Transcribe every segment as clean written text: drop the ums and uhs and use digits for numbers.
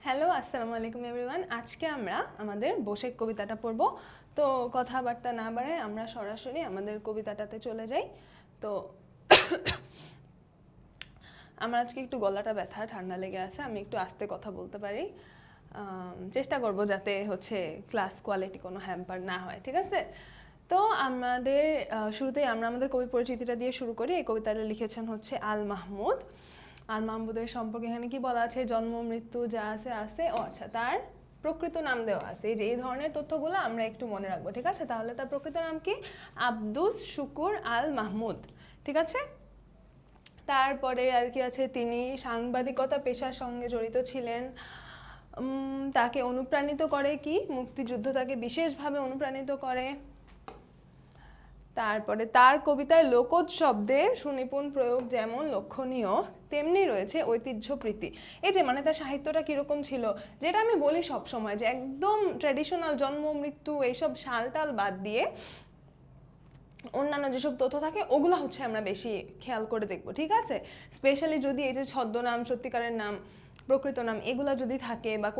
Hello, আসসালামু আলাইকুম everyone. আজকে আমরা আমাদের বসেক কবিতাটা পড়ব। তো কথাবার্তা না বাড়ায় আমরা সরাসরি আমাদের কবিতাটাতে চলে যাই। তো আমার আজকে একটু গলাটা ব্যথা, ঠান্ডা লেগে আছে, আমি একটু আস্তে কথা বলতে পারি। চেষ্টা করব যাতে হচ্ছে ক্লাস কোয়ালিটি কোনো হ্যাম্পার না হয়, ঠিক আছে? তো আমাদের শুরুতেই আমরা আমাদের কবি পরিচিতিটা দিয়ে শুরু করি। এই কবিতাটা লিখেছেন হচ্ছে আল মাহমুদ। আল মাহমুদের সম্পর্কে এখানে কি বলা আছে? জন্ম মৃত্যু যা আছে আছে। ও আচ্ছা, তার প্রকৃত নাম দেওয়া আছে। এই যে এই ধরনের তথ্যগুলো আমরা একটু মনে রাখবো, ঠিক আছে? তাহলে তার প্রকৃত নাম কি? আব্দুস শুকুর আল মাহমুদ, ঠিক আছে? তারপরে আর কি আছে, তিনি সাংবাদিকতা পেশার সঙ্গে জড়িত ছিলেন। তাকে অনুপ্রাণিত করে কি? মুক্তিযুদ্ধ তাকে বিশেষভাবে অনুপ্রাণিত করে। তারপরে তার কবিতায় লোকজ শব্দের সুনিপুণ প্রয়োগ যেমন লক্ষণীয়, তেমনি রয়েছে ঐতিহ্যপ্রীতি। এই যে মানে তার সাহিত্যটা কীরকম ছিল, যেটা আমি বলি সব সময়, যে একদম ট্র্যাডিশনাল জন্ম মৃত্যু এইসব সালটাল বাদ দিয়ে অন্যান্য যেসব তথ্য থাকে ওগুলো হচ্ছে আমরা বেশি খেয়াল করে দেখব, ঠিক আছে? স্পেশালি যদি এই যে ছদ্মনাম, সত্যিকারের নাম, প্রকৃত নাম এগুলা যদি থাকে, বা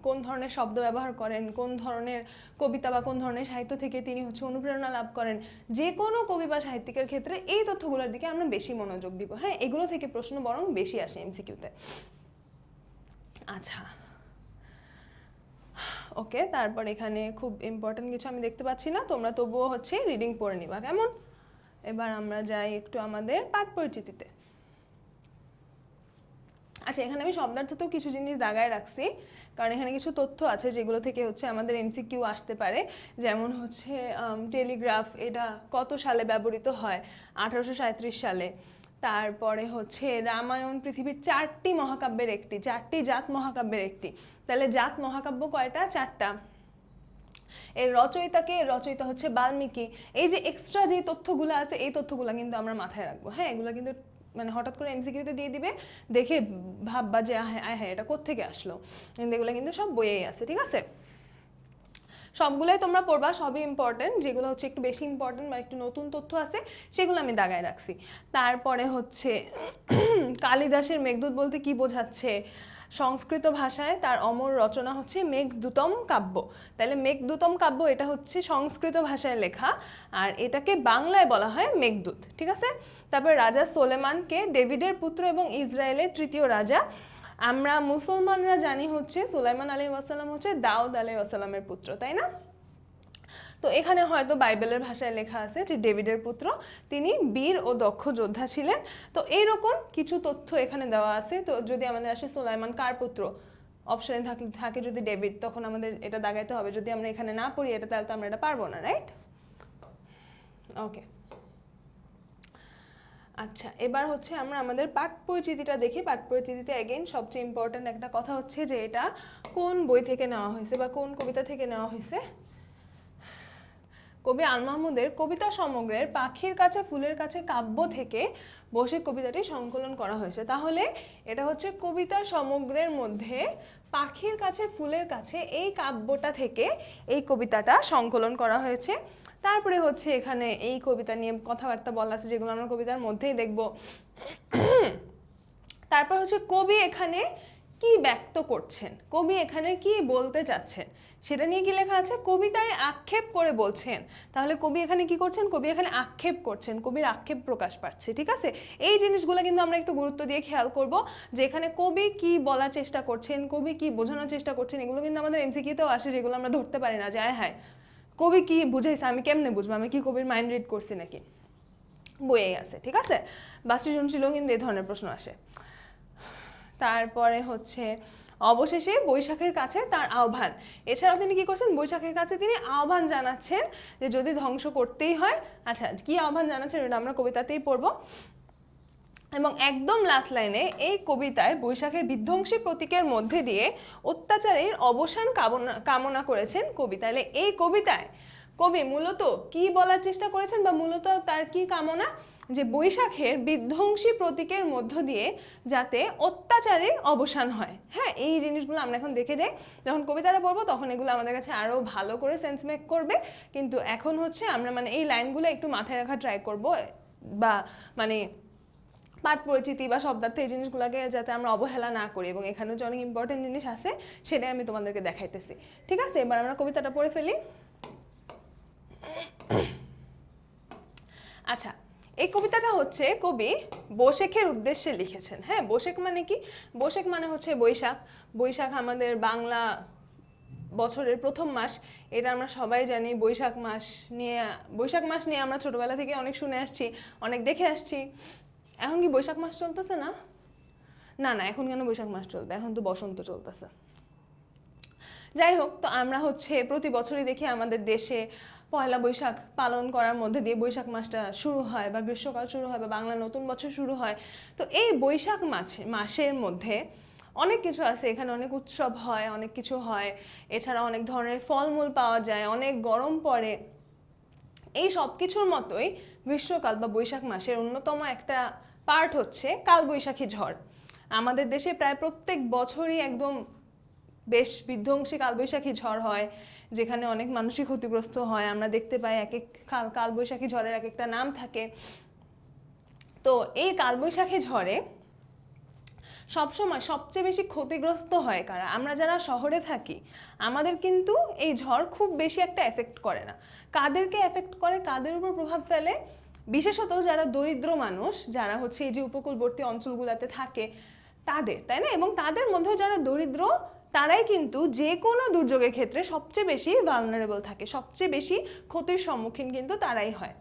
কোন ধরনের শব্দ ব্যবহার করেন, কোন ধরনের কবিতা বা কোন ধরনের সাহিত্য থেকে তিনি হচ্ছে অনুপ্রেরণা লাভ করেন, যে কোনো কবি বা সাহিত্যিকের ক্ষেত্রে এই তথ্যগুলোর দিকে আমরা বেশি মনোযোগ দিব। হ্যাঁ, এগুলো থেকে প্রশ্ন বরং বেশি আসে এমসিকিউতে। আচ্ছা, ওকে। তারপর এখানে খুব ইম্পর্টেন্ট কিছু আমি দেখতে পাচ্ছি না, তোমরা তবুও হচ্ছে রিডিং পড়ে নিবা, কেমন? এবার আমরা যাই একটু আমাদের পাঠ পরিচিতিতে। আচ্ছা, এখানে আমি শব্দার্থতেও কিছু জিনিস দাগায় রাখছি, কারণ এখানে কিছু তথ্য আছে যেগুলো থেকে হচ্ছে আমাদের এমসিকিউ আসতে পারে। যেমন হচ্ছে টেলিগ্রাফ, এটা কত সালে ব্যবহৃত হয়? 1837 সালে। তারপরে হচ্ছে রামায়ণ পৃথিবীর 4টি মহাকাব্যের একটি, 4টি জাত মহাকাব্যের একটি। তাহলে জাত মহাকাব্য কয়টা? 4টা। এর রচয়িতা হচ্ছে বাল্মীকি। এই যে এক্সট্রা যে তথ্যগুলো আছে, এই তথ্যগুলো কিন্তু আমরা মাথায় রাখবো। হ্যাঁ, এগুলো কিন্তু মানে হঠাৎ করে এমসিকিউতে দিয়ে দিবে, দেখে ভাববা যে হ্যাঁ এটা কোত্থেকে আসলো, কিন্তু এগুলো কিন্তু সব বইয়েই আছে, ঠিক আছে? সবগুলোই তোমরা পড়বা, সবই ইম্পর্টেন্ট। যেগুলো হচ্ছে একটু বেশি ইম্পর্টেন্ট বা একটু নতুন তথ্য আছে সেগুলো আমি দাগায় রাখছি। তারপরে হচ্ছে কালিদাসের মেঘদূত বলতে কি বোঝাচ্ছে? সংস্কৃত ভাষায় তার অমর রচনা হচ্ছে মেঘদূতম কাব্য। তাহলে মেঘদূতম কাব্য এটা হচ্ছে সংস্কৃত ভাষায় লেখা, আর এটাকে বাংলায় বলা হয় মেঘদূত, ঠিক আছে? তারপর রাজা সোলেমানকে ডেভিডের পুত্র এবং ইসরায়েলের তৃতীয় রাজা। আমরা মুসলমানরা জানি হচ্ছে সুলাইমান আলাইহিস সালাম হচ্ছে দাউদ আলাইহিস সালামের পুত্র, তাই না? তো এখানে হয়তো বাইবেলের ভাষায় লেখা আছে যে ডেভিডের পুত্র, তিনি বীর ও দক্ষ যোদ্ধা ছিলেন। তো এইরকম কিছু তথ্য এখানে দেওয়া আছে। তো যদি আমাদের আসে সুলাইমান কার পুত্র, অপশনে থাকে যদি ডেভিড, তখন আমাদের এটা দাগাইতে হবে। যদি আমরা এখানে না পড়ি এটা, তাহলে তো আমরা এটা পারবো না, রাইট? ওকে। আচ্ছা, এবার হচ্ছে আমরা আমাদের পাঠ পরিচিতিটা দেখি। পাঠ পরিচিতিতে অ্যাগেন সবচেয়ে ইম্পর্ট্যান্ট একটা কথা হচ্ছে যে এটা কোন বই থেকে নেওয়া হয়েছে বা কোন কবিতা থেকে নেওয়া হয়েছে। কবি আল মাহমুদের কবিতা সমগ্রের পাখির কাছে ফুলের কাছে কাব্য থেকে বসে কবিতাটি সংকলন করা হয়েছে। তাহলে এটা হচ্ছে কবিতা সমগ্রের মধ্যে পাখির কাছে ফুলের কাছে এই কাব্যটা থেকে এই কবিতাটা সংকলন করা হয়েছে। তারপরে হচ্ছে এখানে এই কবিতা নিয়ে কথাবার্তা বলা আছে, যেগুলো আমরা কবিতার মধ্যেই দেখব। তারপর হচ্ছে কবি এখানে কি ব্যক্ত করছেন, কবি এখানে কি বলতে চাচ্ছেন সেটা নিয়ে কি লেখা আছে? কবিতায় আক্ষেপ করে বলছেন। তাহলে কবি এখানে কি করছেন? কবি এখানে আক্ষেপ করছেন, কবির আক্ষেপ প্রকাশ পাচ্ছে, ঠিক আছে? এই জিনিসগুলো কিন্তু আমরা একটু গুরুত্ব দিয়ে খেয়াল করব, যে এখানে কবি কি বলার চেষ্টা করছেন, কবি কি বোঝানোর চেষ্টা করছেন। এগুলো কিন্তু আমাদের এমসিকিউতেও আসে, যেগুলো আমরা ধরতে পারি না যে হ্যাঁ কবি কি বুঝাইছে, আমি কেমনে বুঝবো? আমি কি কবির মাইন্ড রিড করছি নাকি? বইয়েই আছে, ঠিক আছে? বা সৃজনশীলও কিন্তু এই ধরনের প্রশ্ন আসে। তারপরে হচ্ছে অবশেষে বৈশাখের কাছে তার আহ্বান। এছাড়াও তিনি কি করছেন? বৈশাখের কাছে তিনি আহ্বান জানাচ্ছেন যে যদি ধ্বংস করতেই হয়। আচ্ছা, কি আহ্বান জানাচ্ছেন এটা আমরা কবিতাতেই পড়বো। এবং একদম লাস্ট লাইনে এই কবিতায় বৈশাখের বিধ্বংসী প্রতীকের মধ্যে দিয়ে অত্যাচারের অবসান কামনা করেছেন কবি। তাহলে এই কবিতায় কবি মূলত কি বলার চেষ্টা করেছেন, বা মূলত তার কি কামনা? যে বৈশাখের বিধ্বংসী প্রতীকের মধ্য দিয়ে যাতে অত্যাচারের অবসান হয়। হ্যাঁ, এই জিনিসগুলো আমরা এখন দেখে যাই, যখন কবিতাটা পড়বো তখন এগুলো আমাদের কাছে আরও ভালো করে সেন্স মেক করবে। কিন্তু এখন হচ্ছে আমরা মানে এই লাইনগুলো একটু মাথায় রাখা ট্রাই করব, বা মানে পাঠ পরিচিতি বা শব্দার্থ এই জিনিসগুলোকে যাতে আমরা অবহেলা না করি, এবং এখানেও যে অনেক ইম্পর্টেন্ট জিনিস আছে সেটাই আমি তোমাদেরকে দেখাইতেছি। ঠিক আছে, এবার আমরা কবিতাটা পড়ে ফেলি। আচ্ছা, এই কবিতাটা হচ্ছে কবি বৈশাখের উদ্দেশ্যে লিখেছেন। হ্যাঁ, বৈশাখ মানে কি? বৈশাখ মানে হচ্ছে বৈশাখ। বৈশাখ আমাদের বাংলা বছরের প্রথম মাস, এটা আমরা সবাই জানি। বৈশাখ মাস নিয়ে আমরা ছোটবেলা থেকে অনেক শুনে আসছি, অনেক দেখে আসছি। এখন কি বৈশাখ মাস চলতেছে না? না না, এখন কেন বৈশাখ মাস চলবে? এখন তো বসন্ত চলতেছে। যাই হোক, তো আমরা হচ্ছে প্রতি বছরই দেখি আমাদের দেশে পয়লা বৈশাখ পালন করার মধ্যে দিয়ে বৈশাখ মাসটা শুরু হয়, বা গ্রীষ্মকাল শুরু হয়, বা বাংলা নতুন বছর শুরু হয়। তো এই বৈশাখ মাসের মধ্যে অনেক কিছু আছে, এখানে অনেক উৎসব হয়, অনেক কিছু হয়। এছাড়া অনেক ধরনের ফলমূল পাওয়া যায়, অনেক গরম পড়ে। এই সব কিছুর মতোই গ্রীষ্মকাল বা বৈশাখ মাসের অন্যতম একটা পার্ট হচ্ছে কালবৈশাখী ঝড়। আমাদের দেশে প্রায় প্রত্যেক বছরই একদম বেশ বিধ্বংসী কালবৈশাখী ঝড় হয়, যেখানে অনেক মানুষই ক্ষতিগ্রস্ত হয়। আমরা দেখতে পাই এক এক কালবৈশাখী ঝড়ের এক একটা নাম থাকে। তো এই কালবৈশাখী ঝড়ে সবসময় সবচেয়ে বেশি ক্ষতিগ্রস্ত হয় কারা? আমরা যারা শহরে থাকি, আমাদের কিন্তু এই ঝড় খুব বেশি একটা এফেক্ট করে না। কাদেরকে এফেক্ট করে, কাদের উপর প্রভাব ফেলে? বিশেষত যারা দরিদ্র মানুষ, যারা হচ্ছে এই যে উপকূলবর্তী অঞ্চলগুলোতে থাকে তাদের, তাই না? এবং তাদের মধ্যেও যারা দরিদ্র, তারাই কিন্তু যে কোনো দুর্যোগের ক্ষেত্রে সবচেয়ে বেশি ভালনারেবল থাকে, সবচেয়ে বেশি ক্ষতির সম্মুখীন কিন্তু তারাই হয়।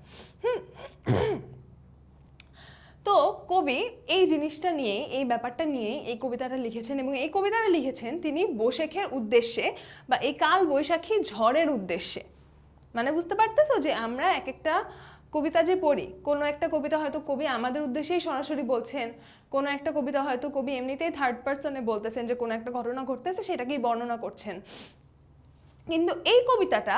তো কবি এই জিনিসটা নিয়ে, এই ব্যাপারটা নিয়ে এই কবিতাটা লিখেছেন, এবং এই কবিতাটা লিখেছেন তিনি বৈশাখের উদ্দেশ্যে, বা এই কাল বৈশাখী ঝড়ের উদ্দেশ্যে। মানে বুঝতে পারতেছো যে আমরা এক একটা কবিতা যে পড়ি, কোনো একটা কবিতা হয়তো কবি আমাদের উদ্দেশ্যেই সরাসরি বলছেন, কোনো একটা কবিতা হয়তো কবি এমনিতেই থার্ড পার্সনে বলতেছেন, যে কোনো একটা ঘটনা ঘটতেছে সেটাকেই বর্ণনা করছেন। কিন্তু এই কবিতাটা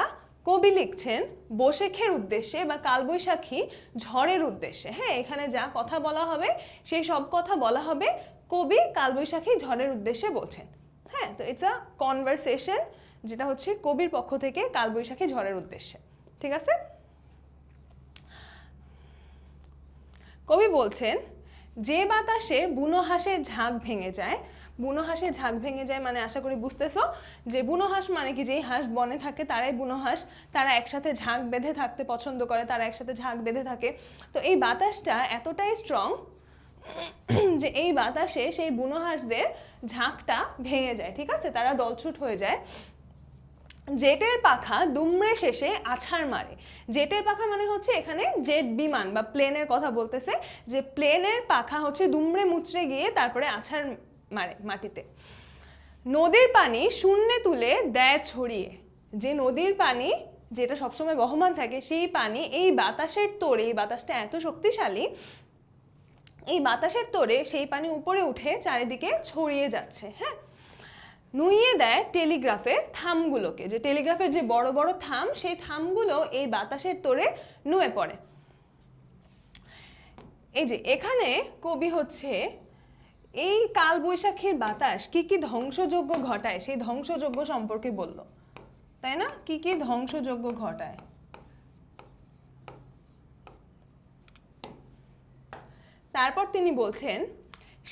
কবি লিখছেন বৈশাখের উদ্দেশ্যে বা কালবৈশাখী ঝড়ের উদ্দেশ্যে। হ্যাঁ, এখানে যা কথা বলা হবে সেই সব কথা বলা হবে কবি কালবৈশাখী ঝড়ের উদ্দেশ্যে বলছেন। হ্যাঁ, তো ইটস আ কনভারসেশন, যেটা হচ্ছে কবির পক্ষ থেকে কালবৈশাখী ঝড়ের উদ্দেশ্যে। ঠিক আছে, কবি বলছেন, যে বাতাসে বুনো হাঁসের ঝাঁক ভেঙে যায়। বুনো হাঁসের ঝাঁক ভেঙে যায় মানে আশা করি বুঝতেছো যে বুনো হাঁস মানে কি, যেই হাঁস বনে থাকে তারাই বুনো হাঁস। তারা একসাথে ঝাঁক বেঁধে থাকতে পছন্দ করে, তারা একসাথে ঝাঁক বেঁধে থাকে। তো এই বাতাসটা এতটাই স্ট্রং যে এই বাতাসে সেই বুনো হাঁসদের ঝাঁকটা ভেঙে যায়। ঠিক আছে, তারা দলছুট হয়ে যায়। জেটের পাখা দুমড়ে শেষে আছাড় মারে। জেটের পাখা মানে হচ্ছে এখানে জেট বিমান বা প্লেনের কথা বলতেছে, যে প্লেনের পাখা হচ্ছে দুমড়ে মুচড়ে গিয়ে তারপরে আছাড় মারে মাটিতে। নদীর পানি শূন্যে তুলে দেয় ছড়িয়ে। যে নদীর পানি যেটা সবসময় বহমান থাকে, সেই পানি এই বাতাসের তোড়ে, এই বাতাসটা এত শক্তিশালী, এই বাতাসের তোড়ে সেই পানি উপরে উঠে চারিদিকে ছড়িয়ে যাচ্ছে। হ্যাঁ, নুইয়ে দেয় টেলিগ্রাফের থামগুলোকে। যে টেলিগ্রাফের যে বড় বড় থাম, সেই থামগুলো এই বাতাসের তোড়ে নুয়ে পড়ে। এই যে এখানে কবি হচ্ছে এই কালবৈশাখীর বাতাস কি কি ধ্বংসযজ্ঞ ঘটায় সেই ধ্বংসযজ্ঞ সম্পর্কে বলল, তাই না? কি কি ধ্বংসযজ্ঞ ঘটায়। তারপর তিনি বলছেন,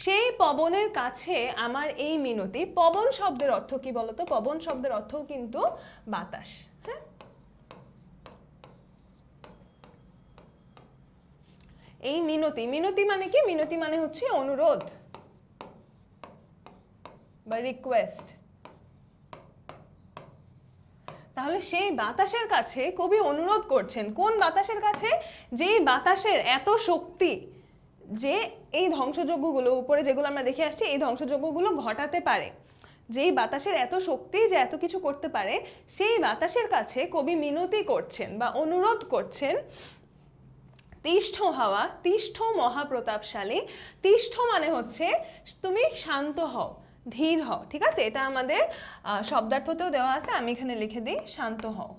সেই পবনের কাছে আমার এই মিনতি। পবন শব্দের অর্থ কি বলতো? পবন শব্দের অর্থও কিন্তু বাতাস। হ্যাঁ, এই মিনতি, মিনতি মানে কি? মিনতি মানে হচ্ছে অনুরোধ বা রিকোয়েস্ট। তাহলে সেই বাতাসের কাছে কবি অনুরোধ করছেন। কোন বাতাসের কাছে? যেই বাতাসের এত শক্তি যে এই ধ্বংসযজ্ঞগুলো উপরে যেগুলো আমরা দেখে আসছি, এই ধ্বংসযজ্ঞগুলো ঘটাতে পারে। যেই বাতাসের এত শক্তি যে এত কিছু করতে পারে, সেই বাতাসের কাছে কবি মিনতি করছেন বা অনুরোধ করছেন, তিষ্ঠ হাওয়া, তিষ্ঠ মহাপ্রতাপশালী। তিষ্ঠ মানে হচ্ছে তুমি শান্ত হও, ধীর হও। ঠিক আছে, এটা আমাদের শব্দার্থতেও দেওয়া আছে, আমি এখানে লিখে দিই, শান্ত হও।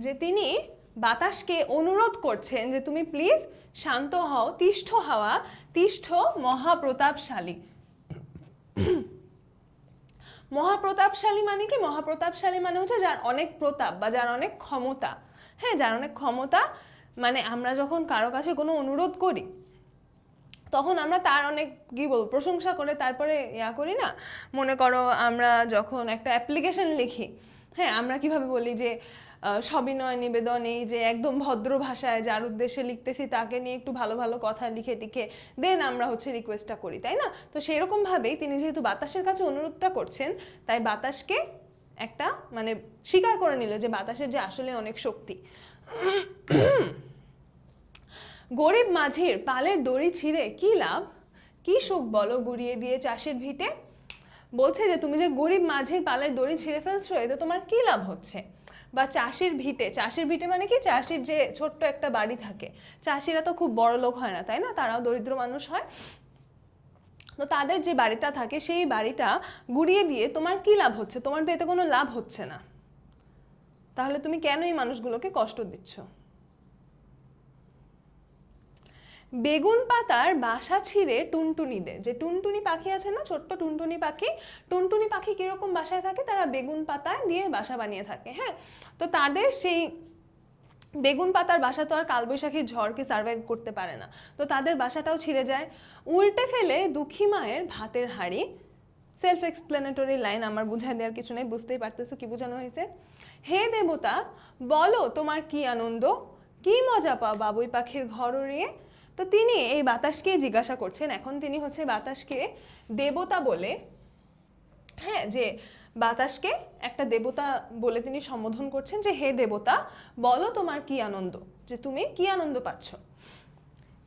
যে তিনি বাতাসকে অনুরোধ করছেন যে তুমি প্লিজ শান্ত হও, তিষ্ঠ হাওয়া, তিষ্ঠ মহাপ্রতাপশালী। মহাপ্রতাপশালী মানে কি? মহাপ্রতাপশালী মানে হচ্ছে যার অনেক প্রতাপ বা যার অনেক ক্ষমতা। হ্যাঁ, যার অনেক ক্ষমতা, মানে আমরা যখন কারো কাছে কোনো অনুরোধ করি তখন আমরা তার অনেক কি বলবো প্রশংসা করে তারপরে ইয়া করি না। মনে করো আমরা যখন একটা অ্যাপ্লিকেশন লিখি, হ্যাঁ, আমরা কিভাবে বলি যে সবিনয় নিবেদন, এই যে একদম ভদ্র ভাষায় যার উদ্দেশ্যে লিখতেছি তাকে নিয়ে একটু ভালো ভালো কথা লিখে টিখে দেন আমরা হচ্ছে রিকোয়েস্টটা করি, তাই না? তো সেরকম ভাবেই তিনি যেহেতু বাতাসের কাছে অনুরোধটা করছেন, তাই বাতাসকে একটা মানে স্বীকার করে নিল যে বাতাসের যে আসলে অনেক শক্তি। গরিব মাঝির পালের দড়ি ছিঁড়ে কি লাভ, কি সুখ বলো গুড়িয়ে দিয়ে চাষের ভিটে। বলছে যে তুমি যে গরিব মাঝির পালের দড়ি ছিঁড়ে ফেলছো, এতে তোমার কি লাভ হচ্ছে। বা চাষির ভিটে, চাষির ভিটে মানে কি, চাষির যে ছোট্ট একটা বাড়ি থাকে, চাষিরা তো খুব বড় লোক হয় না, তাই না, তারাও দরিদ্র মানুষ হয়। তো তাদের যে বাড়িটা থাকে সেই বাড়িটা গুড়িয়ে দিয়ে তোমার কি লাভ হচ্ছে, তোমার তো এতে কোনো লাভ হচ্ছে না, তাহলে তুমি কেন এই মানুষগুলোকে কষ্ট দিচ্ছ। বেগুন পাতার বাসা ছিঁড়ে টুনটুনিদের, যে টুনটুনি পাখি আছে না, ছোট্ট টুনটুনি পাখি, টুনটুনি পাখি কিরকম বাসায় থাকে, তারা বেগুন পাতায় দিয়ে বাসা বানিয়ে থাকে, হ্যাঁ। তো তাদের সেই বেগুন পাতার বাসা তো আর কালবৈশাখীর ঝড়কে সার্ভাইভ করতে পারে না, তো তাদের বাসাটাও ছিঁড়ে যায়। উল্টে ফেলে দুঃখী মায়ের ভাতের হাঁড়ি। সেলফ এক্সপ্লেনেটরি লাইন, আমার বুঝাই দেওয়ার কিছু নেই, বুঝতেই পারতেছো কি বোঝানো হয়েছে। হে দেবতা বলো তোমার কি আনন্দ, কি মজা পাও বাবুই পাখির ঘর উড়িয়ে। তো তিনি এই বাতাসকে জিজ্ঞাসা করছেন, এখন তিনি হচ্ছে বাতাসকে দেবতা বলে, হ্যাঁ, যে বাতাসকে একটা দেবতা বলে তিনি সম্বোধন করছেন যে হে দেবতা বলো তোমার কি আনন্দ, যে তুমি কি আনন্দ পাচ্ছ,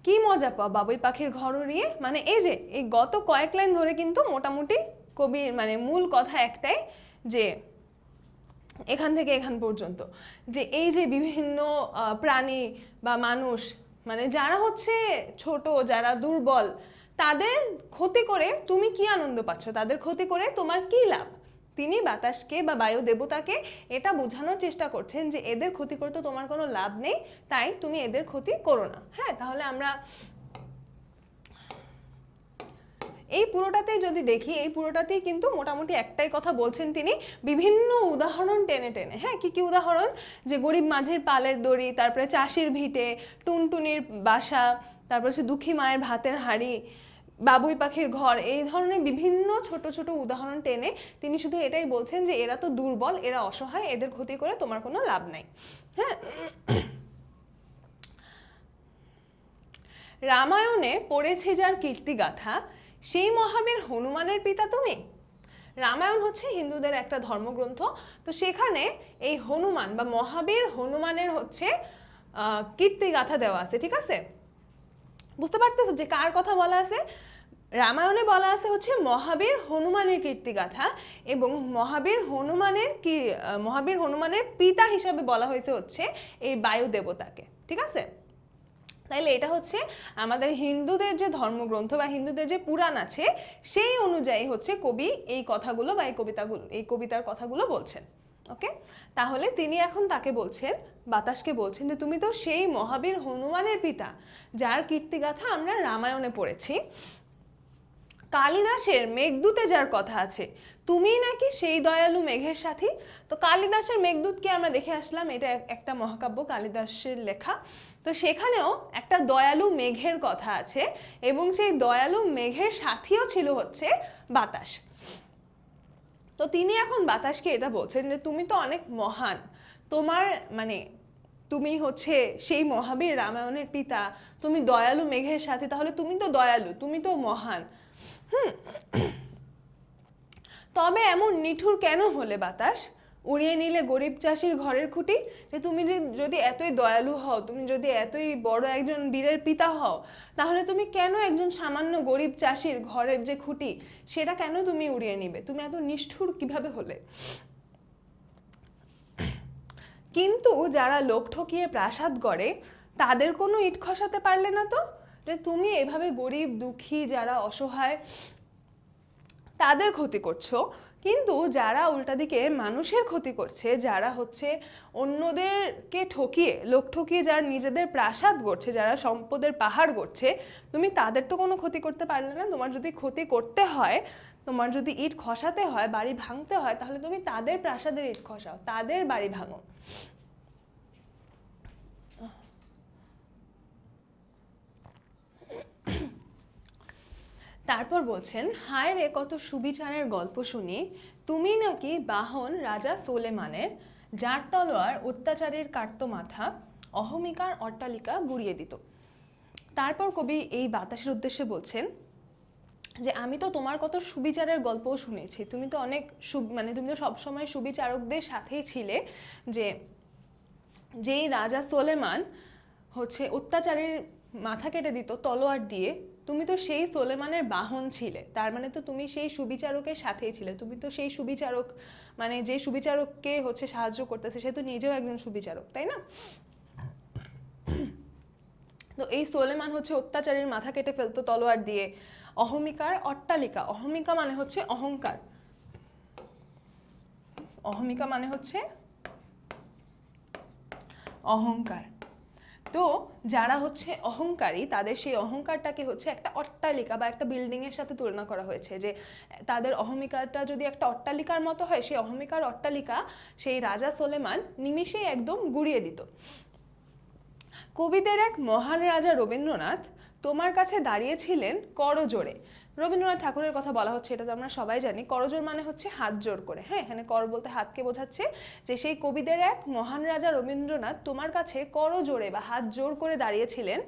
কি মজা পাও বাবুই পাখির ঘর উড়িয়ে। মানে এই যে এই গত কয়েক লাইন ধরে কিন্তু মোটামুটি কবির মানে মূল কথা একটাই, যে এখান থেকে এখান পর্যন্ত যে এই যে বিভিন্ন প্রাণী বা মানুষ, মানে যারা হচ্ছে ছোট, যারা দুর্বল, তাদের ক্ষতি করে তুমি কি আনন্দ পাচ্ছ, তাদের ক্ষতি করে তোমার কি লাভ। তিনি বাতাসকে বা বায়ু দেবতাকে এটা বোঝানোর চেষ্টা করছেন যে এদের ক্ষতি করতে তোমার কোনো লাভ নেই, তাই তুমি এদের ক্ষতি করো না। হ্যাঁ, তাহলে আমরা এই পুরোটাতেই যদি দেখি, এই পুরোটাতেই কিন্তু মোটামুটি একটাই কথা বলছেন তিনি, বিভিন্ন উদাহরণ টেনে টেনে। হ্যাঁ, কি কি উদাহরণ, যে গরিব মাঝির পালের দড়ি, তারপরে চাষির ভিটে, টুনটুনির বাসা, তারপর হচ্ছে দুঃখী মায়ের ভাতের হাঁড়ি, বাবুই পাখির ঘর, এই ধরনের বিভিন্ন ছোট ছোট উদাহরণ টেনে তিনি শুধু এটাই বলছেন যে এরা তো দুর্বল, এরা অসহায়, এদের ক্ষতি করে তোমার কোনো লাভ নাই। হ্যাঁ, রামায়ণে পড়েছে যার কীর্তিগাথা, সেই মহাবীর হনুমানের পিতা তুমি। রামায়ণ হচ্ছে হিন্দুদের একটা ধর্মগ্রন্থ, তো সেখানে এই হনুমান বা মহাবীর হনুমানের হচ্ছে কীর্তিগাথা দেওয়া আছে, ঠিক আছে। বুঝতে পারতেছো যে কার কথা বলা আছে, রামায়ণে বলা আছে হচ্ছে মহাবীর হনুমানের কীর্তিগাথা, এবং মহাবীর হনুমানের পিতা হিসাবে বলা হয়েছে হচ্ছে এই বায়ু দেবতাকে, ঠিক আছে। তাইলে এটা হচ্ছে আমাদের হিন্দুদের যে ধর্মগ্রন্থ বা হিন্দুদের যে পুরাণ আছে সেই অনুযায়ী হচ্ছে কবি এই কথাগুলো বা এই কবিতার কথাগুলো বলছেন। ওকে, তাহলে তিনি এখন তাকে বলছেন, বাতাসকে বলছেন যে তুমি তো সেই মহাবীর হনুমানের পিতা যার কীর্তিগাথা আমরা রামায়ণে পড়েছি। কালিদাসের মেঘদূতে যার কথা আছে, তুমি নাকি সেই দয়ালু মেঘের সাথী। তো কালিদাসের মেঘদূতকে আমরা দেখে আসলাম, এটা একটা মহাকাব্য কালিদাসের লেখা, তো সেখানেও একটা দয়ালু মেঘের কথা আছে, এবং সেই দয়ালু মেঘের সাথীও ছিল হচ্ছে বাতাস। তো তিনি এখন বাতাসকে এটা বলছেন যে তুমি তো অনেক মহান, তোমার মানে তুমি হচ্ছে সেই মহাবীর রামায়ণের পিতা, তুমি দয়ালু মেঘের সাথে, তাহলে তুমি তো দয়ালু, তুমি তো মহান। তবে এমন নিঠুর কেন হলে বাতাস, উড়িয়ে নিলে গরিব চাষির ঘরের খুঁটি। যে তুমি যদি এতই দয়ালু হও, তুমি যদি এতই বড় একজন বীরের পিতা হও, তাহলে তুমি কেন একজন সামান্য গরিব চাষির ঘরের যে খুঁটি সেটা কেন তুমি উড়িয়ে নিবে, তুমি এত নিষ্ঠুর কিভাবে হলে। কিন্তু যারা লোক ঠকিয়ে প্রাসাদ গড়ে তাদের কোনো ইট খসাতে পারলে না, তো যে তুমি এভাবে গরিব দুঃখী যারা অসহায় তাদের ক্ষতি করছো, কিন্তু যারা উল্টা দিকে মানুষের ক্ষতি করছে, যারা হচ্ছে অন্যদেরকে ঠকিয়ে লোক ঠকিয়ে যারা নিজেদের প্রাসাদ গড়ছে, যারা সম্পদের পাহাড় গড়ছে, তুমি তাদের তো কোনো ক্ষতি করতে পারলে না। তোমার যদি ক্ষতি করতে হয়, তোমার যদি ইট খসাতে হয়, বাড়ি ভাঙতে হয়, তাহলে তুমি তাদের প্রাসাদের ইট খসাও, তাদের বাড়ি ভাঙো। তারপর বলছেন, হায় রে কত সুবিচারের গল্প শুনি, তুমি নাকি বাহন রাজা সোলেমানের, যার তলোয়ার অত্যাচারের কাটতো মাথা, অহমিকার অট্টালিকা গুড়িয়ে দিত। তারপর কবি এই বাতাসের উদ্দেশ্যে বলছেন যে আমি তো তোমার কত সুবিচারের গল্পও শুনেছি, তুমি তো অনেক তুমি তো সবসময় সুবিচারকদের সাথেই ছিলে, যে যেই রাজা সোলেমান হচ্ছে অত্যাচারের মাথা কেটে দিত তলোয়ার দিয়ে, তুমি তো সেই সোলেমানের বাহন ছিলে, তার মানে তো তুমি সেই সুবিচারকের সাথেই ছিলে, তুমি তো সেই সুবিচারক, মানে যে সুবিচারককে হচ্ছে সাহায্য করতেছে সে তো নিজেও একজন সুবিচারক, তাই না? তো এই সোলেমান হচ্ছে অত্যাচারীর মাথা কেটে ফেলতো তলোয়ার দিয়ে। অহমিকার অট্টালিকা, অহমিকা মানে হচ্ছে অহংকার, অহমিকা মানে হচ্ছে অহংকার। তো যারা হচ্ছে অহংকারী তাদের সেই অহংকারটাকে হচ্ছে একটা অট্টালিকা বা একটা বিল্ডিং এর সাথে তুলনা করা হয়েছে, যে তাদের অহমিকাটা যদি একটা অট্টালিকার মতো হয়, সেই অহমিকার অট্টালিকা সেই রাজা সোলেমান নিমিষেই একদম গুড়িয়ে দিত। কবিদের এক মহান রাজা রবীন্দ্রনাথ তোমার কাছে দাঁড়িয়েছিলেন করজোড়ে। রবীন্দ্রনাথ ঠাকুরের কথা বলা হচ্ছে, এটা তো আমরা সবাই জানি। করজোড় মানে হচ্ছে হাত জোড় করে, হ্যাঁ, এখানে কর বলতে হাতকে বোঝাচ্ছে, যে সেই কবিদের এক মহান রাজা রবীন্দ্রনাথ তোমার কাছে করজোড়ে বা হাত জোড় করে দাঁড়িয়েছিলেন,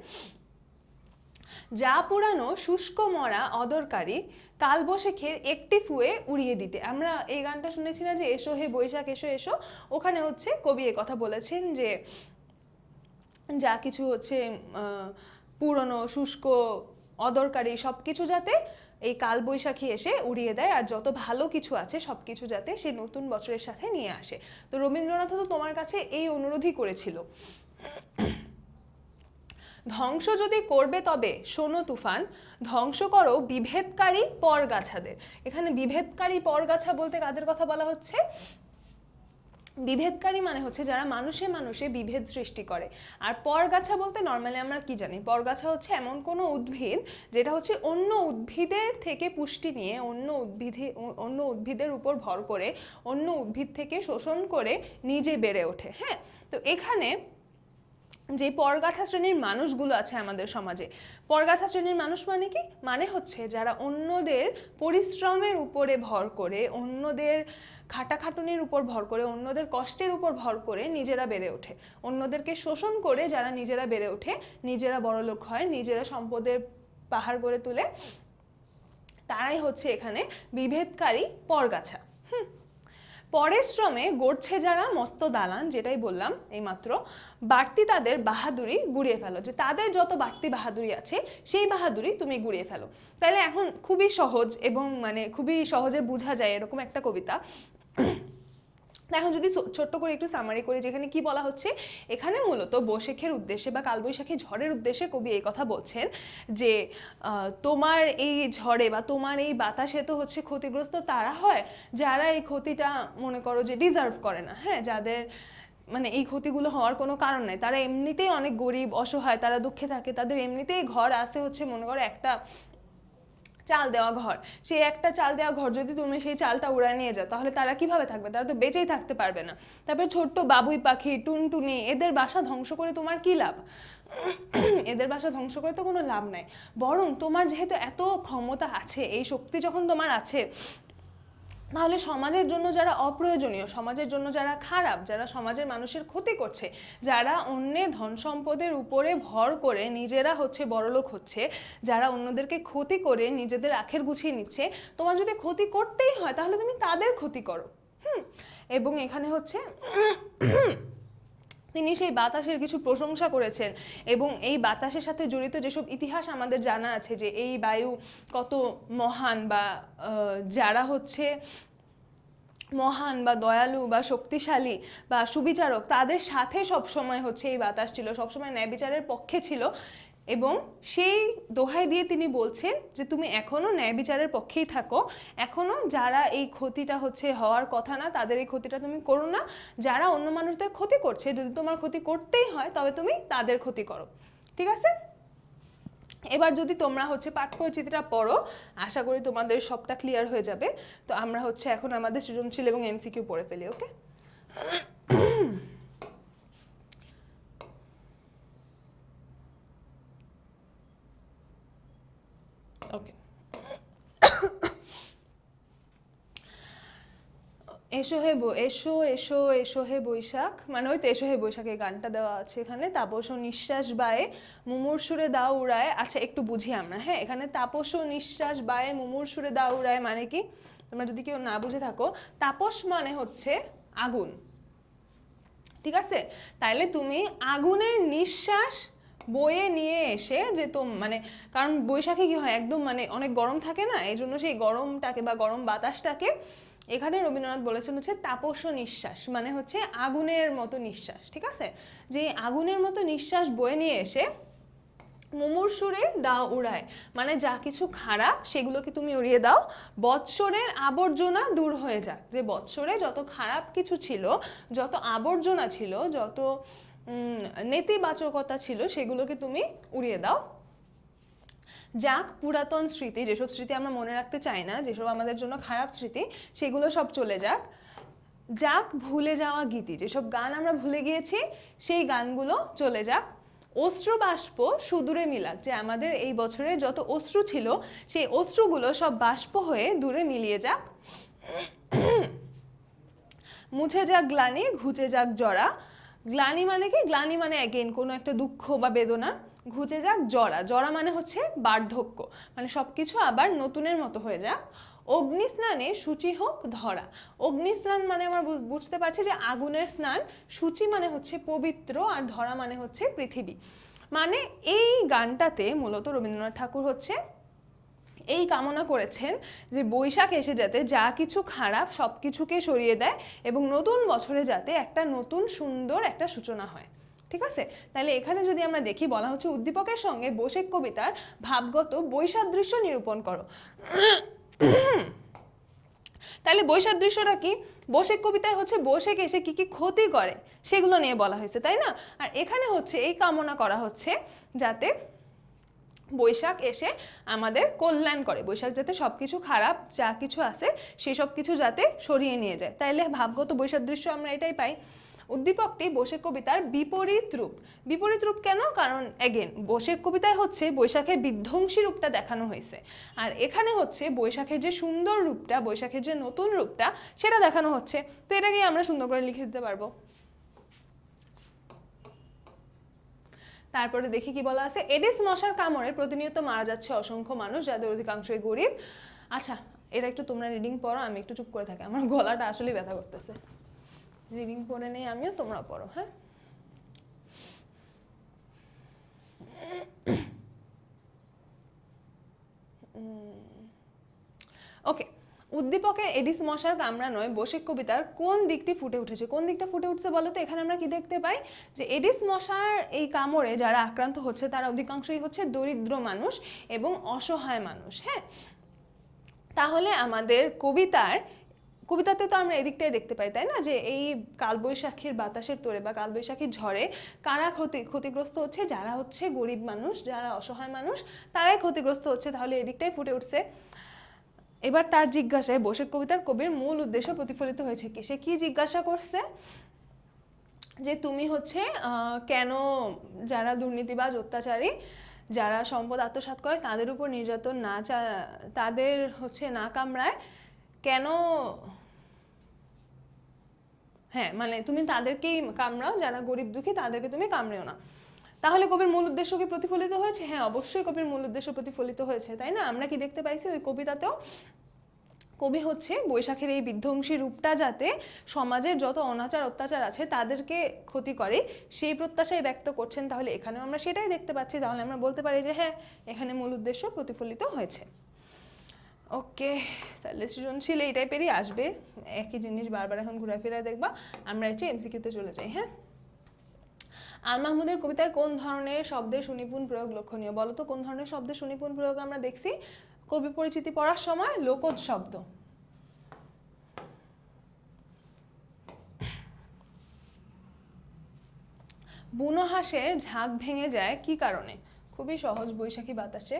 যা পুরানো শুষ্ক মরা অদরকারি কালবৈশাখীর একটি ফুয়ে উড়িয়ে দিতে। আমরা এই গানটা শুনেছি না, যে এসো হে বৈশাখ এসো এসো, ওখানে হচ্ছে কবি এ কথা বলেছেন যে যা কিছু হচ্ছে পুরনো শুষ্ক অদরকারি সব কিছু যাতে এই কালবৈশাখী এসে উড়িয়ে দেয়, আর যত ভালো কিছু আছে সব কিছু যাতে সে নতুন বছরের সাথে নিয়ে আসে। তো রবীন্দ্রনাথ তো তোমার কাছে এই অনুরোধই করেছিল। ধ্বংস যদি করবে তবে শোনো তুফান, ধ্বংস করো বিভেদকারী পরগাছাদের। এখানে বিভেদকারী পরগাছা বলতে কাদের কথা বলা হচ্ছে? বিভেদকারী মানে হচ্ছে যারা মানুষে মানুষে বিভেদ সৃষ্টি করে। আর পরগাছা বলতে নর্মালি আমরা কি জানি? পরগাছা হচ্ছে এমন কোনো উদ্ভিদ যেটা হচ্ছে অন্য উদ্ভিদের থেকে পুষ্টি নিয়ে, অন্য উদ্ভিদের উপর ভর করে, অন্য উদ্ভিদ থেকে শোষণ করে নিজে বেড়ে ওঠে। হ্যাঁ, তো এখানে যে পরগাছা শ্রেণীর মানুষগুলো আছে আমাদের সমাজে, পরগাছা শ্রেণীর মানুষ মানে কি? মানে হচ্ছে যারা অন্যদের পরিশ্রমের উপরে ভর করে, অন্যদের খাটাখাটুনির উপর ভর করে, অন্যদের কষ্টের উপর ভর করে নিজেরা বেড়ে ওঠে, অন্যদেরকে শোষণ করে যারা নিজেরা বেড়ে ওঠে, নিজেরা বড়লোক হয়, নিজেরা সম্পদের পাহাড় গড়ে তুলে, তারাই হচ্ছে এখানে বিভেদকারী পরগাছা। পরের শ্রমে গড়ছে যারা মস্ত দালান, যেটাই বললাম এইমাত্র, বাড়তি তাদের বাহাদুরি গুড়িয়ে ফেলো, যে তাদের যত বাড়তি বাহাদুরি আছে সেই বাহাদুরি তুমি গুড়িয়ে ফেলো। তাহলে এখন খুবই সহজ এবং মানে খুবই সহজে বোঝা যায় এরকম একটা কবিতা। এখন যদি ছোট্ট করে একটু সামারি করি, যেখানে কি বলা হচ্ছে, এখানে মূলত বৈশাখের উদ্দেশ্যে বা কালবৈশাখী ঝড়ের উদ্দেশ্যে কবি এই কথা বলছেন যে তোমার এই ঝড়ে বা তোমার এই বাতাসে তো হচ্ছে ক্ষতিগ্রস্ত তারা হয় যারা এই ক্ষতিটা মনে করো যে ডিজার্ভ করে না, হ্যাঁ, যাদের মানে এই ক্ষতিগুলো হওয়ার কোনো কারণ নাই, তারা এমনিতেই অনেক গরিব অসহায়, তারা দুঃখে থাকে, তাদের এমনিতেই ঘর আছে হচ্ছে মনে করো একটা চাল দেওয়া ঘর, সেই একটা চাল দেওয়া ঘর যদি তুমি সেই চালটা উড়ায় নিয়ে যাও তাহলে তারা কিভাবে থাকবে? তারা তো বেঁচেই থাকতে পারবে না। তারপরে ছোট্ট বাবুই পাখি, টুনটুনি, এদের বাসা ধ্বংস করে তোমার কি লাভ? এদের বাসা ধ্বংস করে তো কোনো লাভ নাই। বরং তোমার যেহেতু এত ক্ষমতা আছে, এই শক্তি যখন তোমার আছে, তাহলে সমাজের জন্য যারা অপ্রয়োজনীয়, সমাজের জন্য যারা খারাপ, যারা সমাজের মানুষের ক্ষতি করছে, যারা অন্যের ধন সম্পদের উপরে ভর করে নিজেরা হচ্ছে বড়লোক হচ্ছে, যারা অন্যদেরকে ক্ষতি করে নিজেদের আখের গুছিয়ে নিচ্ছে, তোমার যদি ক্ষতি করতেই হয় তাহলে তুমি তাদের ক্ষতি করো। এবং এখানে হচ্ছে তিনি সেই বাতাসের কিছু প্রশংসা করেছেন, এবং এই বাতাসের সাথে জড়িত যেসব ইতিহাস আমাদের জানা আছে, যে এই বায়ু কত মহান, বা যারা হচ্ছে মহান বা দয়ালু বা শক্তিশালী বা সুবিচারক, তাদের সাথে সবসময় হচ্ছে এই বাতাস ছিল, সবসময় ন্যায় বিচারের পক্ষে ছিল। এবং সেই দোহাই দিয়ে তিনি বলছেন যে তুমি এখনো ন্যায় বিচারের পক্ষেই থাকো, এখনো যারা এই ক্ষতিটা হচ্ছে হওয়ার কথা না তাদের এই ক্ষতিটা তুমি করো না, যারা অন্য মানুষদের ক্ষতি করছে যদি তোমার ক্ষতি করতেই হয় তবে তুমি তাদের ক্ষতি করো। ঠিক আছে, এবার যদি তোমরা হচ্ছে পাঠ্যচিত্রটা পড়ো আশা করি তোমাদের সবটা ক্লিয়ার হয়ে যাবে। তো আমরা হচ্ছে এখন আমাদের সৃজনশীল এবং এমসিকিউ পড়ে ফেলি। ওকে, ওকে। এসো হে এসো এসো এসো হে বৈশাখ, মানে ওই তো এসো হে বৈশাখ, এই গানটা দেওয়া আছে এখানে। তাপস ও নিঃশ্বাস বায়ে মুমুর সুরে দাও উড়ায়। আচ্ছা একটু বুঝি আমরা, হ্যাঁ, এখানে তাপস ও নিঃশ্বাস বায়ে মুমুর সুরে দাও উড়ায় মানে কি, তোমরা যদি কেউ না বুঝে থাকো, তাপস মানে হচ্ছে আগুন, ঠিক আছে? তাইলে তুমি আগুনের নিঃশ্বাস বয়ে নিয়ে এসে যে মানে, কারণ বৈশাখে কি হয়, একদম মানে অনেক গরম থাকে না, এই জন্য সেই গরমটাকে বা গরম বাতাসটাকে এখানে রবীন্দ্রনাথ বলেছেন হচ্ছে তাপস নিঃশ্বাস, মানে হচ্ছে আগুনের মতো নিঃশ্বাস, ঠিক আছে? যে আগুনের মতো নিঃশ্বাস বয়ে নিয়ে এসে মুমুর সুরে দাও উড়ায়, মানে যা কিছু খারাপ সেগুলোকে তুমি উড়িয়ে দাও, বৎসরের আবর্জনা দূর হয়ে যাক। যে বৎসরে যত খারাপ কিছু ছিল, যত আবর্জনা ছিল, যত নেতিবাচকতা ছিল, সেগুলোকে তুমি উড়িয়ে দাও। যাক পুরাতন স্মৃতি, যেসব স্মৃতি আমরা মনে রাখতে চাই না, যেসব আমাদের জন্য খারাপ স্মৃতি, সেগুলো সব চলে যাক। যাক ভুলে যাওয়া গীতি, যেসব গান আমরা ভুলে গিয়েছি সেই গানগুলো চলে যাক। অশ্রু বাষ্প সুদূরে মিলাক, যে আমাদের এই বছরের যত অশ্রু ছিল সেই অশ্রুগুলো সব বাষ্প হয়ে দূরে মিলিয়ে যাক। মুছে যাক গ্লানি ঘুচে যাক জরা। গ্লানি মানে কি? গ্লানি মানে অ্যাগেন কোনো একটা দুঃখ বা বেদনা। ঘুচে যাক জরা, জরা মানে হচ্ছে বার্ধক্য, মানে সব কিছু আবার নতুনের মতো হয়ে যাক। অগ্নিস্নানে সূচি হোক ধরা। অগ্নিস্নান মানে আমরা বুঝতে পারছি যে আগুনের স্নান, সূচি মানে হচ্ছে পবিত্র, আর ধরা মানে হচ্ছে পৃথিবী। মানে এই গানটাতে মূলত রবীন্দ্রনাথ ঠাকুর হচ্ছে এই কামনা করেছেন যে বৈশাখ এসে যাতে যা কিছু খারাপ সব কিছুকে সরিয়ে দেয় এবং নতুন বছরে যাতে একটা নতুন সুন্দর একটা সূচনা হয়, ঠিক আছে? তাহলে এখানে যদি আমরা দেখি, বলা হচ্ছে উদ্দীপকের সঙ্গে বৈশাখ কবিতার ভাবগত বৈসাদৃশ্য নিরূপণ করো। তাহলে বৈসাদৃশ্যটা কি? বৈশাখ কবিতায় হচ্ছে বৈশাখ এসে কি কি ক্ষতি করে সেগুলো নিয়ে বলা হয়েছে, তাই না? আর এখানে হচ্ছে এই কামনা করা হচ্ছে যাতে বৈশাখ এসে আমাদের কল্যাণ করে, বৈশাখ যাতে সবকিছু খারাপ যা কিছু আছে সেই সব কিছু যাতে সরিয়ে নিয়ে যায়। তাইলে ভাবগত বৈসাদৃশ্য আমরা এটাই পাই। উদ্দীপকটি বৈশাখ কবিতার বিপরীত রূপ। বিপরীত রূপ কেন? কারণ এগেন বৈশাখ কবিতায় হচ্ছে বৈশাখের বিধ্বংসী রূপটা দেখানো হয়েছে, আর এখানে হচ্ছে বৈশাখের যে সুন্দর রূপটা, বৈশাখের যে নতুন রূপটা সেটা দেখানো হচ্ছে। তো এটাকে আমরা সুন্দর করে লিখে দিতে পারবো। তারপরে দেখি কি বলা আছে, এডিস মশার কামড়ে প্রতিনিয়ত মারা যাচ্ছে অসংখ্য মানুষ, যাদের অধিকাংশই গরিব। আচ্ছা এটা একটু তোমরা রিডিং পড়ো, আমি একটু চুপ করে থাকি, আমার গলাটা আসলে ব্যথা করতেছে। রিডিং পড়ে নেই আমিও, তোমরা পড়ো, হ্যাঁ। ওকে, উদ্দীপকের এডিস মশার কামড়ানোয় বৈশাখ কবিতার কোন দিকটি ফুটে উঠেছে? কোন দিকটা ফুটে উঠছে বলো তো? এখানে আমরা কি দেখতে পাই যে এডিস মশার এই কামড়ে যারা আক্রান্ত হচ্ছে তারা অধিকাংশই হচ্ছে দরিদ্র মানুষ এবং অসহায় মানুষ, হ্যাঁ। তাহলে আমাদের কবিতাতে তো আমরা এদিকটাই দেখতে পাই, তাই না, যে এই কালবৈশাখীর বাতাসের তোড়ে বা কালবৈশাখীর ঝড়ে কারা ক্ষতিগ্রস্ত হচ্ছে? যারা হচ্ছে গরিব মানুষ, যারা অসহায় মানুষ, তারাই ক্ষতিগ্রস্ত হচ্ছে। তাহলে এদিকটাই ফুটে উঠছে। এবার তার জিজ্ঞাসায় বৈশাখ কবিতার কবির মূল উদ্দেশ্য প্রতিফলিত হয়েছে কি? সে কি জিজ্ঞাসা করছে? যে তুমি হচ্ছে কেন যারা দুর্নীতিবাজ অত্যাচারী, যারা সম্পদ আত্মসাৎ করে তাদের উপর নির্যাতন না তাদের হচ্ছে না কামড়ায় কেন, হ্যাঁ মানে তুমি তাদেরকেই কামড়াও, যারা গরিব দুঃখী তাদেরকে তুমি কামড়েও না। তাহলে কবির মূল উদ্দেশ্য কি প্রতিফলিত হয়েছে? হ্যাঁ অবশ্যই কবির মূল উদ্দেশ্য প্রতিফলিত হয়েছে, তাই না? আমরা কি দেখতে পাইছি ওই কবিতাতেও? কবি হচ্ছে বৈশাখের এই বিধ্বংসী রূপটা যাতে সমাজের যত অনাচার অত্যাচার আছে তাদেরকে ক্ষতি করে সেই প্রত্যাশাই ব্যক্ত করছেন। তাহলে এখানেও আমরা সেটাই দেখতে পাচ্ছি। তাহলে আমরা বলতে পারি যে হ্যাঁ এখানে মূল উদ্দেশ্য প্রতিফলিত হয়েছে। ওকে, তাহলে সৃজনশীল এই টাইপেরই আসবে, একই জিনিস বারবার এখন ঘোরাফেরায় দেখবা। আমরা হচ্ছে এমসিকিউতে চলে যাই, হ্যাঁ। আল মাহমুদের কবিতায় কোন ধরনের শব্দের সুনিপুণ প্রয়োগ লক্ষণীয়? বলো তো কোন ধরনের শব্দের সুনিপুণ প্রয়োগ আমরা দেখছি কবি পরিচিতি পড়ার সময়? লোকজ শব্দ। বুনো হাঁসের ঝাঁক ভেঙে যায় কি কারণে? খুবই সহজ, বৈশাখী বাতাসে।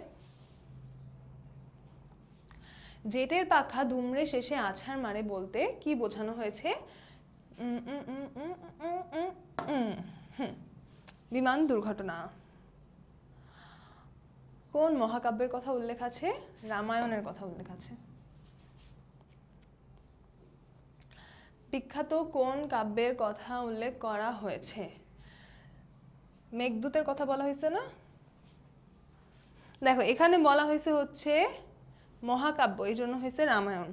জেটের পাখা দুমড়ে শেষে আছাড় মারে বলতে কি বোঝানো হয়েছে? বিমান দুর্ঘটনা। কোন মহাকাব্যের কথা উল্লেখ আছে? রামায়ণের কথা উল্লেখ আছে। বিখ্যাত কোন কাব্যের কথা উল্লেখ করা হয়েছে? মেঘদূতের কথা বলা হয়েছে না? দেখো এখানে বলা হয়েছে হচ্ছে মহাকাব্য, এই জন্য হয়েছে রামায়ণ।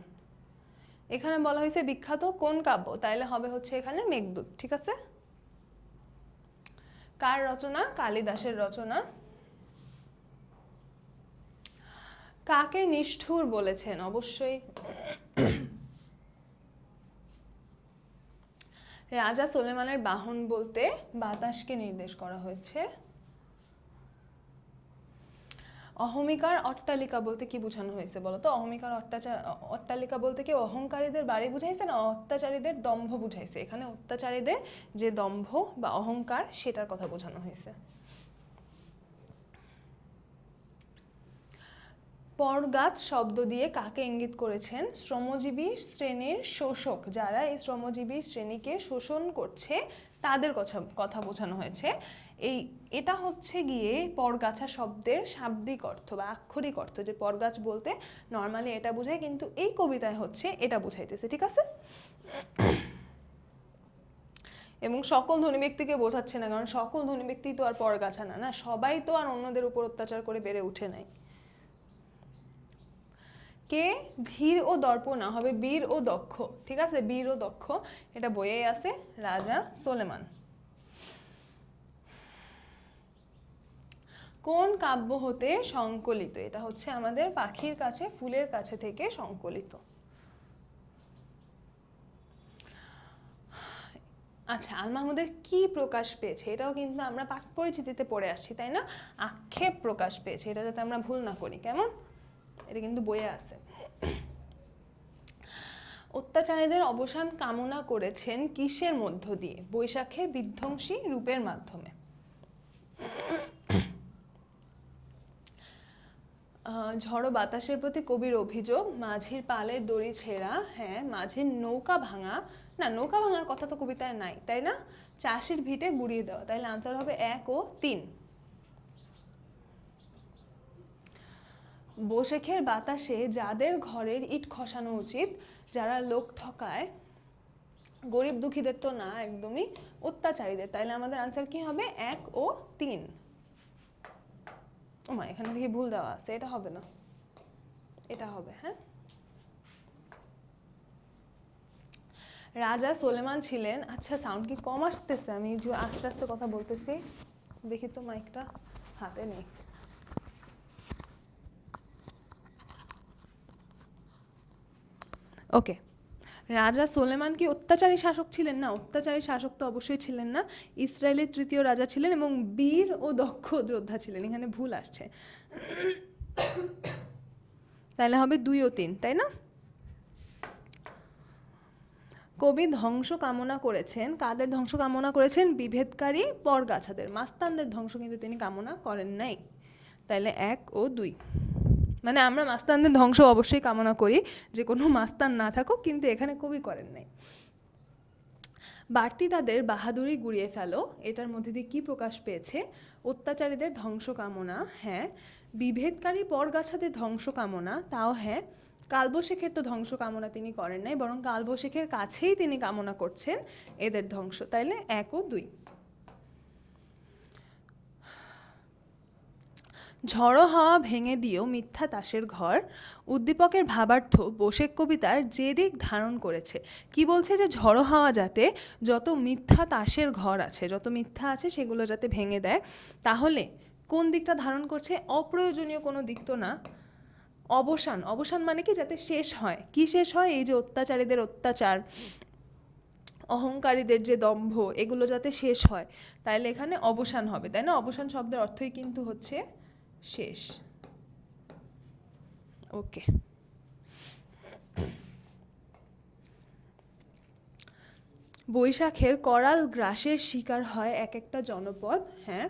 এখানে বলা হয়েছে বিখ্যাত কোন কাব্য, তাইলে হবে হচ্ছে এখানে মেঘদূত। ঠিক আছে। কার রচনা? কালিদাসের রচনা। কাকে নিষ্ঠুর বলেছেন? অবশ্যই রাজা সুলেমানের বাহন বলতে বাতাসকে নির্দেশ করা হয়েছে। অহমিকার অট্টালিকা বলতে কি বোঝানো হয়েছে বলো তো? অহমিকার অট্টালিকা বলতে কি অহংকারীদের বাড়ি বুঝাইছে না অত্যাচারীদের দম্ভ বুঝাইছে? এখানে অত্যাচারীদের যে দম্ভ বা অহংকার সেটার কথা বোঝানো হয়েছে। পরগাছ শব্দ দিয়ে কাকে ইঙ্গিত করেছেন? শ্রমজীবী শ্রেণীর শোষক, যারা এই শ্রমজীবী শ্রেণীকে শোষণ করছে তাদের কথা বোঝানো হয়েছে। এটা হচ্ছে গিয়ে পরগাছা শব্দের শাব্দিক অর্থ বা আক্ষরিক অর্থ, যে পরগাছ বলতে নর্মালি এটা বোঝায়, কিন্তু এই কবিতায় হচ্ছে এটা বুঝাইতেছে। ঠিক আছে। এবং সকল ধনী ব্যক্তিকে বোঝাচ্ছে না, কারণ সকল ধনী ব্যক্তি তো আর পরগাছা না, না সবাই তো আর অন্যদের উপর অত্যাচার করে বেড়ে উঠে নাই। কে ধীর ও দর্প না, হবে বীর ও দক্ষ। ঠিক আছে, বীর ও দক্ষ, এটা বইয়ে আছে রাজা সুলেমান। কোন কাব্য হতে সংকলিত? এটা হচ্ছে আমাদের পাখির কাছে ফুলের কাছে থেকে সংকলিত। আচ্ছা, আল মাহমুদের কি প্রকাশ পেয়েছে? এটাও কিন্তু আমরা পাঠ পরিচিতিতে পড়ে আসছি, তাই না? আক্ষেপ প্রকাশ পেয়েছে, এটা যাতে আমরা ভুল না করি। কেমন? এটা কিন্তু বইয়ে আছে। অত্যাচারীদের অবসান কামনা করেছেন কিসের মধ্য দিয়ে? বৈশাখের বিধ্বংসী রূপের মাধ্যমে। ঝড়ো বাতাসের প্রতি কবির অভিযোগ মাঝির পালের দড়ি ছেঁড়া। হ্যাঁ, মাঝির নৌকা ভাঙা। না, নৌকা ভাঙার কথা তো কবিতায় নাই, তাই না? চাষির ভিটে গুড়িয়ে দেওয়া, তাইলে আনসার হবে 1 ও 3। বৈশাখের বাতাসে যাদের ঘরের ইট খসানো উচিত, যারা লোক ঠকায়, গরিব দুঃখীদের তো না, একদমই অত্যাচারীদের। তাইলে আমাদের আনসার কি হবে? 1 ও 3। ওমা, এখানে দেখি ভুল দেওয়া আছে, এটা হবে না, এটা হবে। হ্যাঁ, রাজা সুলেমান ছিলেন। আচ্ছা, সাউন্ড কি কম আসতেছে? আমি যে আস্তে আস্তে কথা বলতেছি, দেখি তো মাইকটা হাতে নেই। ওকে, রাজা সুলেমান কি অত্যাচারী শাসক ছিলেন? না, অত্যাচারী শাসক তো অবশ্যই ছিলেন না। ইসরায়েলের তৃতীয় রাজা ছিলেন এবং বীর ও দক্ষ যোদ্ধা ছিলেন। এখানে ভুল আসছে, তাহলে হবে 2 ও 3, তাই না? কবি ধ্বংস কামনা করেছেন, কাদের ধ্বংস কামনা করেছেন? বিভেদকারী পরগাছাদের, মাস্তানদের ধ্বংস কিন্তু তিনি কামনা করেন নাই। তাইলে 1 ও 2। মানে আমরা মাস্তানদের ধ্বংস অবশ্যই কামনা করি, যে কোনো মাস্তান না থাকুক, কিন্তু এখানে কবি করেন নাই। বাড়তি তাদের বাহাদুরি গুড়িয়ে ফেলো, এটার মধ্যে দিয়ে কি প্রকাশ পেয়েছে? অত্যাচারীদের ধ্বংস কামনা, হ্যাঁ। বিভেদকারী পরগাছাদের ধ্বংস কামনা, তাও হ্যাঁ। কালবৈশাখের তো ধ্বংস কামনা তিনি করেন নাই, বরং কালবৈশাখের কাছেই তিনি কামনা করছেন এদের ধ্বংস। তাইলে 1 ও 2। ঝড়ো হাওয়া ভেঙে দিও মিথ্যা তাসের ঘর, উদ্দীপকের ভাবার্থ বসেক কবিতার যে দিক ধারণ করেছে। কি বলছে? যে ঝড়ো হাওয়া যাতে যত মিথ্যা তাসের ঘর আছে, যত মিথ্যা আছে, সেগুলো যাতে ভেঙে দেয়। তাহলে কোন দিকটা ধারণ করছে? অপ্রয়োজনীয় কোনো দিক তো না। অবসান, অবসান মানে কি? যাতে শেষ হয়। কি শেষ হয়? এই যে অত্যাচারীদের অত্যাচার, অহংকারীদের যে দম্ভ, এগুলো যাতে শেষ হয়, তাইলে এখানে অবসান হবে, তাই না? অবসান শব্দের অর্থই কিন্তু হচ্ছে শেষ। ওকে, বৈশাখের করাল গ্রাসের শিকার হয় এক একটা জনপদ। হ্যাঁ,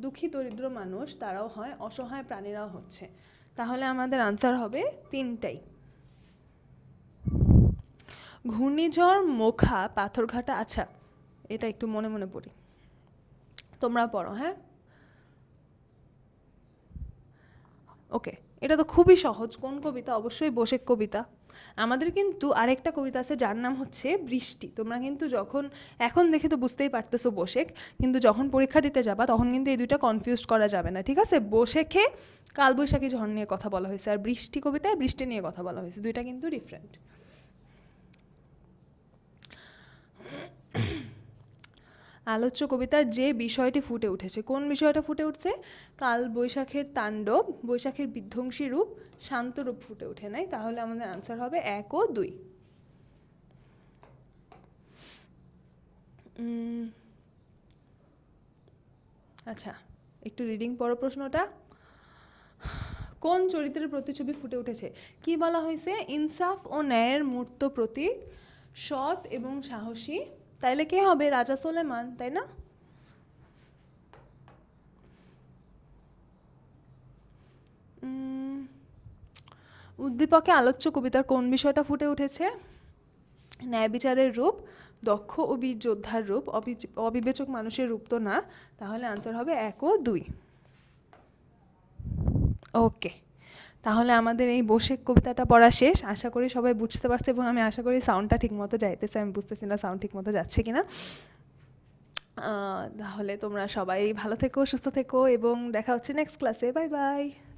দুঃখী দরিদ্র মানুষ, তারাও হয়, অসহায় প্রাণীরাও হচ্ছে। তাহলে আমাদের আনসার হবে 3টাই। ঘূর্ণিঝড় মোখা পাথরঘাটা। আচ্ছা, এটা একটু মনে মনে পড়ি, তোমরা পড়ো। হ্যাঁ, ওকে, এটা তো খুবই সহজ। কোন কবিতা? অবশ্যই বোশেখ কবিতা। আমাদের কিন্তু আরেকটা কবিতা আছে যার নাম হচ্ছে বৃষ্টি। তোমরা কিন্তু যখন এখন দেখে তো বুঝতেই পারতেছো বোশেখ, কিন্তু যখন পরীক্ষা দিতে যাবা তখন কিন্তু এই দুইটা কনফিউজ করা যাবে না, ঠিক আছে? বোশেখে কালবৈশাখী ঝড় নিয়ে কথা বলা হয়েছে, আর বৃষ্টি কবিতায় বৃষ্টি নিয়ে কথা বলা হয়েছে, দুইটা কিন্তু ডিফারেন্ট। আলোচ্য কবিতার যে বিষয়টি ফুটে উঠেছে, কোন বিষয়টা ফুটে উঠছে? কাল বৈশাখের তাণ্ডব, বৈশাখের বিধ্বংসী রূপ, শান্ত রূপ ফুটে ওঠে নাই। তাহলে আমাদের আনসার হবে 1 ও 2। আচ্ছা, একটু রিডিং পড়ো প্রশ্নটা। কোন চরিত্রের প্রতিছবি ফুটে উঠেছে? কি বলা হয়েছে? ইনসাফ ও ন্যায়ের মূর্ত প্রতীক, সৎ এবং সাহসী। তাইলে কে হবে? রাজা সোলেমান, তাই না? উদ্দীপকে আলোচ্য কবিতার কোন বিষয়টা ফুটে উঠেছে? ন্যায় বিচারের রূপ, দক্ষ ও বীর যোদ্ধার রূপ, অবিবেচক মানুষের রূপ তো না। তাহলে আনসার হবে 1 ও 2। ওকে, তাহলে আমাদের এই বোশেখ কবিতাটা পড়া শেষ। আশা করি সবাই বুঝতে পারছে এবং আমি আশা করি সাউন্ডটা ঠিকমতো যাইতেছে। আমি বুঝতেছি না সাউন্ড ঠিকমতো যাচ্ছে কিনা। তাহলে তোমরা সবাই ভালো থেকো, সুস্থ থেকো এবং দেখা হচ্ছে নেক্সট ক্লাসে। Bye bye.